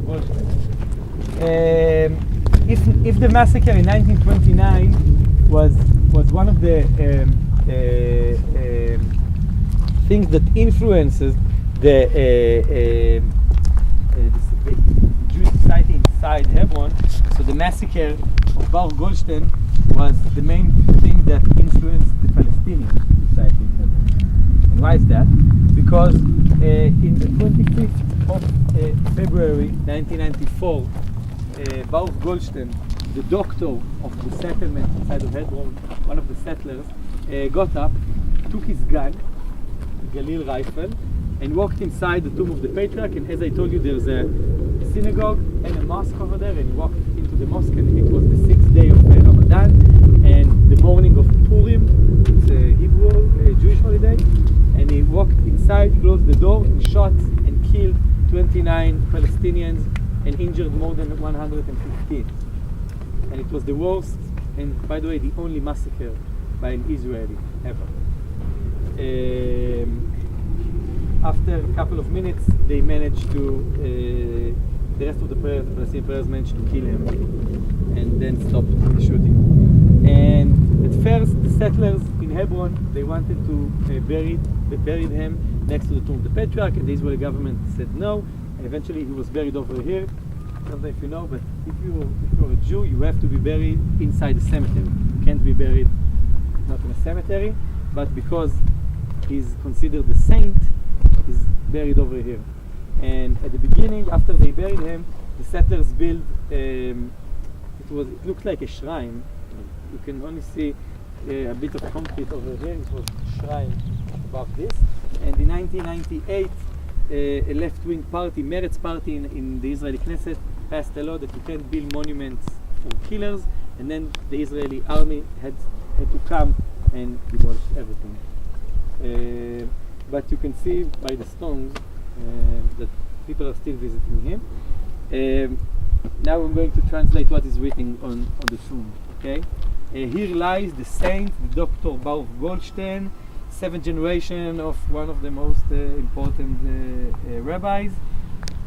Goldstein. If the massacre in 1929 was one of the things that influences the Jewish society inside Hebron, so the massacre of Baruch Goldstein was the main thing that influenced the Palestinian society in Hebron. And why is that? Because in the 25th of February 1994, Baruch Goldstein, the doctor of the settlement inside of Hebron, one of the settlers, got up, took his gun, a Galil rifle, and walked inside the tomb of the patriarch. And as I told you, there's a synagogue and a mosque over there, and he walked into the mosque, and it was the 6th day of Ramadan and the morning of Purim. It's a Hebrew Jewish holiday, and he walked inside, closed the door, and shot and killed 29 Palestinians and injured more than 115. And it was the worst, and by the way, the only massacre by an Israeli ever. After a couple of minutes, they managed to, the rest of the Palestinian prayers managed to kill him and then stopped the shooting. And at first, the settlers in Hebron, they wanted to bury him next to the tomb of the patriarch, and the Israeli government said no, and eventually he was buried over here. I don't know if you know, but if you're a Jew, you have to be buried inside the cemetery. You can't be buried not in a cemetery, but because he's considered a saint, he's buried over here. And at the beginning, after they buried him, the settlers built, it looked like a shrine. You can only see a bit of concrete over here. It was a shrine above this. And in 1998, a left-wing party, Meretz party in the Israeli Knesset, passed a law that you can't build monuments for killers, and then the Israeli army had to come and demolish everything. But you can see by the stones that people are still visiting him. Now I'm going to translate what is written on the tomb. Okay, here lies the saint, the Dr. Baruch Goldstein, 7th generation of one of the most important rabbis.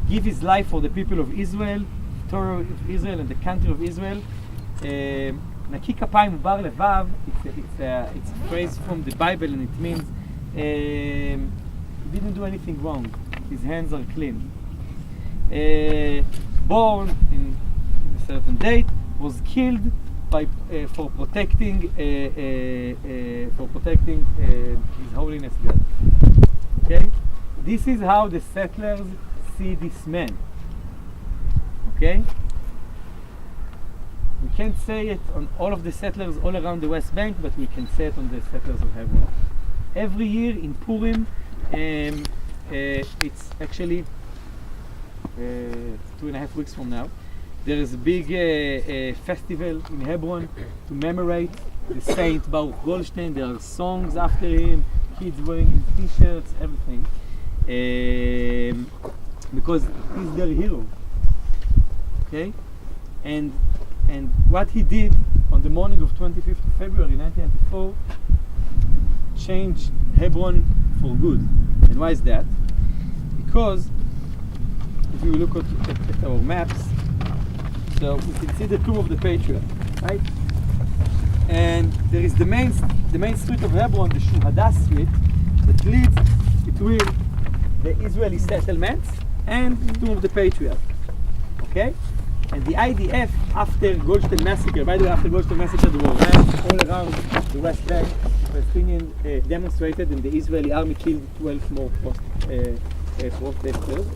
Give his life for the people of Israel, Torah of Israel, and the country of Israel. Naki kapayim ubar levav. It's a phrase from the Bible, and it means he didn't do anything wrong. His hands are clean. Born in a certain date, was killed for protecting His Holiness God. Okay, this is how the settlers see this man. Okay, we can't say it on all of the settlers all around the West Bank, but we can say it on the settlers of Hebron. Every year in Purim, it's actually 2.5 weeks from now, there is a big festival in Hebron to commemorate the Saint Baruch Goldstein. There are songs after him, kids wearing his t-shirts, everything, because he's their hero. Okay, and what he did on the morning of 25th of February 1994 changed Hebron for good. And why is that? Because if you look at our maps, so we can see the tomb of the patriarch, right? And there is the main street of Hebron, the Shuhada Street, that leads between the Israeli settlements and the tomb of the patriarch. Okay? And the IDF, after Goldstein massacre, by the way, after Goldstein massacre, there were riots all around the West Bank. Palestinians demonstrated, and the Israeli army killed 12 more protesters.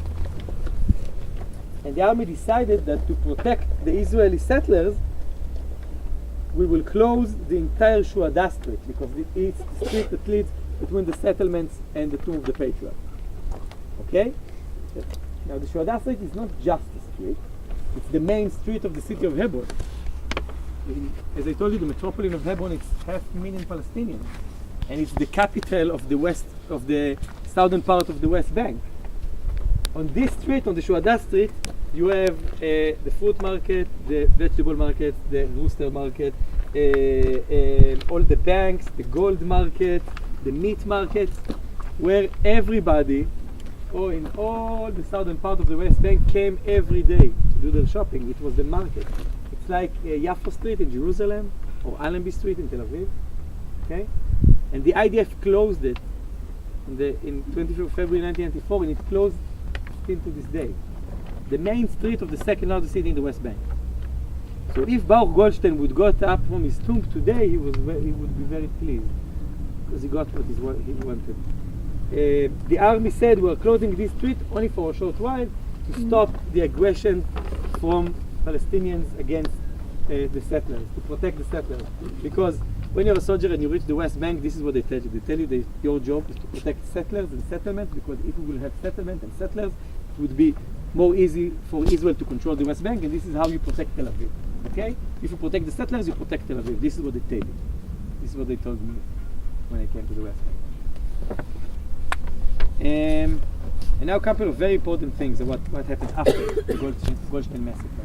And the army decided that to protect the Israeli settlers, we will close the entire Shuhada Street, because it's the street that leads between the settlements and the tomb of the patriarch. Okay? Now the Shuhada Street is not just a street, it's the main street of the city of Hebron. As I told you, the metropolis of Hebron, it's 500,000 Palestinians, and it's the capital of the southern part of the West Bank. On this street, on the Shuhada Street, you have the fruit market, the vegetable market, the rooster market, all the banks, the gold market, the meat market, where everybody or in all the southern part of the West Bank came every day to do their shopping. It was the market. It's like Yafo Street in Jerusalem or Allenby Street in Tel Aviv. Okay? And the IDF closed it in 24 February 1994, and it closed still to this day. The main street of the second largest city in the West Bank. So if Baruch Goldstein would got up from his tomb today, he would be very pleased because he got what he wanted. The army said we're closing this street only for a short while to stop the aggression from Palestinians against the settlers, to protect the settlers. Because when you're a soldier and you reach the West Bank, this is what they tell you. They tell you that your job is to protect settlers and settlements, because if we will have settlement and settlers, it would be more easy for Israel to control the West Bank, and this is how you protect Tel Aviv. Okay? If you protect the settlers, you protect Tel Aviv. This is what they tell you. This is what they told me when I came to the West Bank. And now a couple of very important things about what happened after the Goldstein massacre.